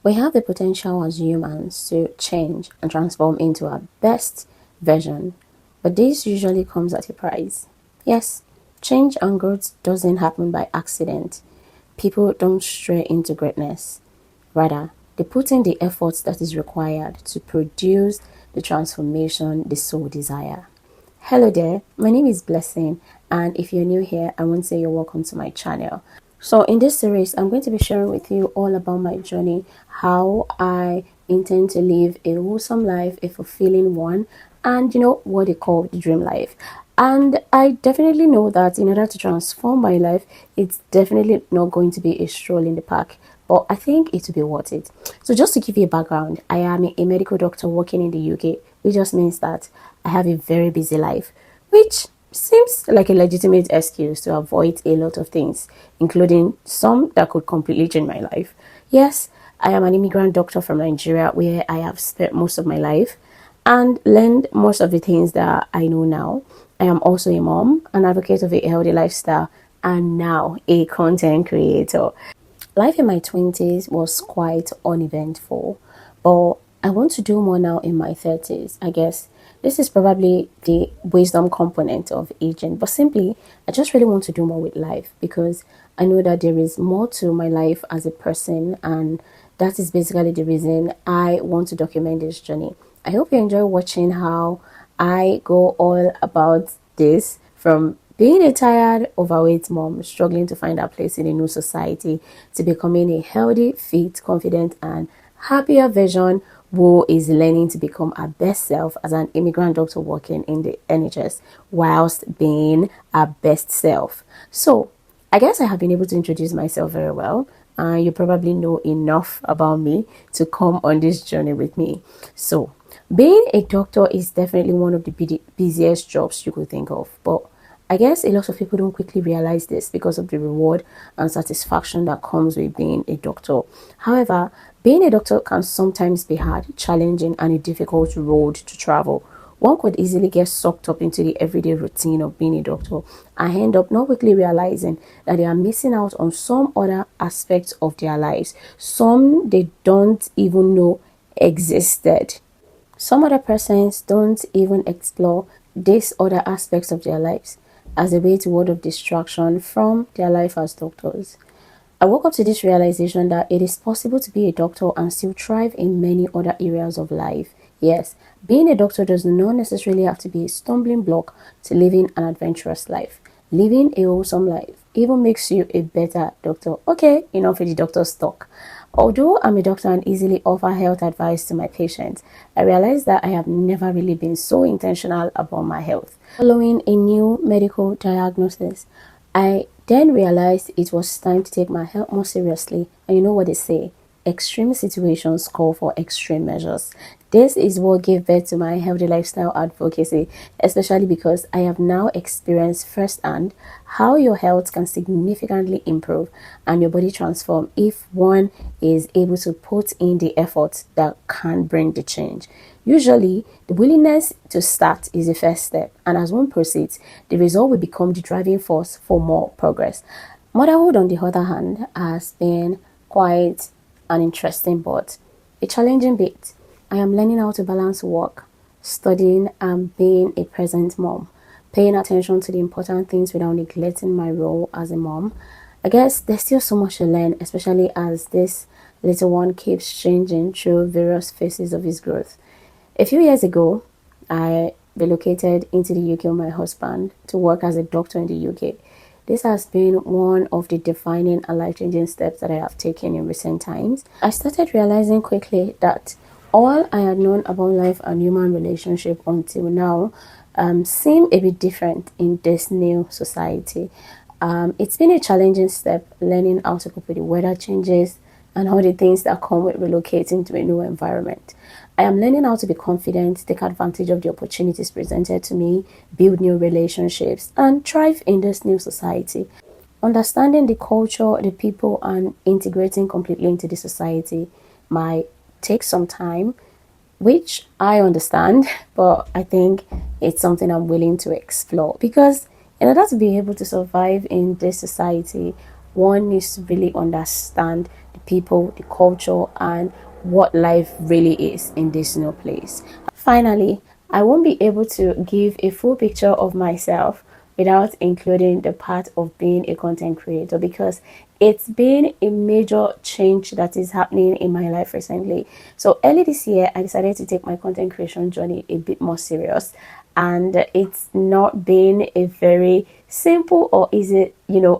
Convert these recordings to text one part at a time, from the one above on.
We have the potential as humans to change and transform into our best version, but this usually comes at a price. Yes, change and growth doesn't happen by accident. People don't stray into greatness. Rather, they put in the effort that is required to produce the transformation they so desire. Hello there, my name is Blessing, and if you're new here, I want to say you're welcome to my channel. So, in this series, I'm going to be sharing with you all about my journey, how I intend to live a wholesome life, a fulfilling one, and what they call the dream life. And I definitely know that in order to transform my life, it's definitely not going to be a stroll in the park, but I think it will be worth it. So, just to give you a background, I am a medical doctor working in the UK, which just means that I have a very busy life, which seems like a legitimate excuse to avoid a lot of things, including some that could completely change my life. Yes, I am an immigrant doctor from Nigeria where I have spent most of my life and learned most of the things that I know now. I am also a mom, an advocate of a healthy lifestyle, and now a content creator. Life in my 20s was quite uneventful, but I want to do more now in my 30s. I guess this is probably the wisdom component of aging, but simply, I just really want to do more with life because I know that there is more to my life as a person, and that is basically the reason I want to document this journey. I hope you enjoy watching how I go all about this from being a tired, overweight mom struggling to find her place in a new society to becoming a healthy, fit, confident, and happier version who is learning to become her best self as an immigrant doctor working in the NHS whilst being her best self. So, I guess I have been able to introduce myself very well. You probably know enough about me to come on this journey with me. So, being a doctor is definitely one of the busiest jobs you could think of, but I guess a lot of people don't quickly realize this because of the reward and satisfaction that comes with being a doctor. However, being a doctor can sometimes be hard, challenging, and a difficult road to travel. One could easily get sucked up into the everyday routine of being a doctor and end up not quickly realizing that they are missing out on some other aspects of their lives, some they don't even know existed. Some other persons don't even explore these other aspects of their lives as a way toward of distraction from their life as doctors. I woke up to this realization that it is possible to be a doctor and still thrive in many other areas of life. Yes, being a doctor does not necessarily have to be a stumbling block to living an adventurous life. Living a wholesome life even makes you a better doctor. Okay, enough with the doctor's talk. Although I'm a doctor and easily offer health advice to my patients, I realize that I have never really been so intentional about my health. Following a new medical diagnosis, I then realized it was time to take my health more seriously. And you know what they say? Extreme situations call for extreme measures. This is what gave birth to my healthy lifestyle advocacy, especially because I have now experienced firsthand how your health can significantly improve and your body transform if one is able to put in the effort that can bring the change. Usually, the willingness to start is the first step, and as one proceeds, the result will become the driving force for more progress. Motherhood, on the other hand, has been quite an interesting but a challenging bit. I am learning how to balance work, studying, and being a present mom, paying attention to the important things without neglecting my role as a mom. I guess there's still so much to learn, especially as this little one keeps changing through various phases of his growth. A few years ago, I relocated into the UK with my husband to work as a doctor in the UK. This has been one of the defining and life-changing steps that I have taken in recent times. I started realizing quickly that all I had known about life and human relationship until now seemed a bit different in this new society. It's been a challenging step learning how to cope with the weather changes and all the things that come with relocating to a new environment. I am learning how to be confident, take advantage of the opportunities presented to me, build new relationships, and thrive in this new society. Understanding the culture, the people, and integrating completely into the society might take some time, which I understand, but I think it's something I'm willing to explore because in order to be able to survive in this society, one needs to really understand the people, the culture, and what life really is in this new place. Finally, I won't be able to give a full picture of myself without including the part of being a content creator, because it's been a major change that is happening in my life recently. So early this year, I decided to take my content creation journey a bit more serious, and it's not been a very simple or easy,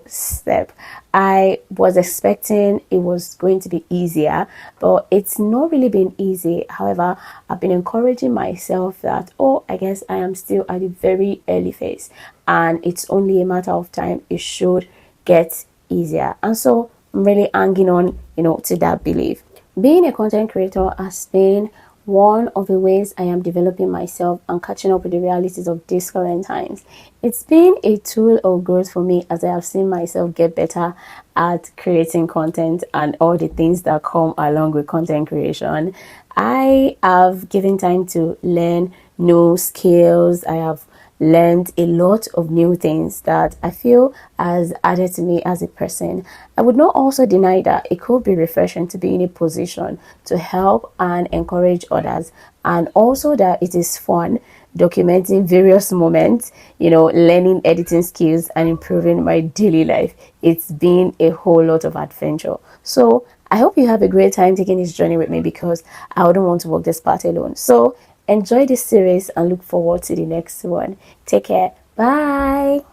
step. I was expecting it was going to be easier, but it's not really been easy. However, I've been encouraging myself that, oh, I guess I am still at the very early phase, and it's only a matter of time. It should get easier. And so I'm really hanging on, to that belief. Being a content creator has been one of the ways I am developing myself and catching up with the realities of these current times. It's been a tool of growth for me, as I have seen myself get better at creating content and all the things that come along with content creation. I have given time to learn new skills. I have learned a lot of new things that I feel has added to me as a person. I would not also deny that it could be refreshing to be in a position to help and encourage others, and also that it is fun documenting various moments, learning editing skills and improving my daily life. It's been a whole lot of adventure. So I hope you have a great time taking this journey with me, because I wouldn't want to walk this path alone. So enjoy this series and look forward to the next one. Take care. Bye.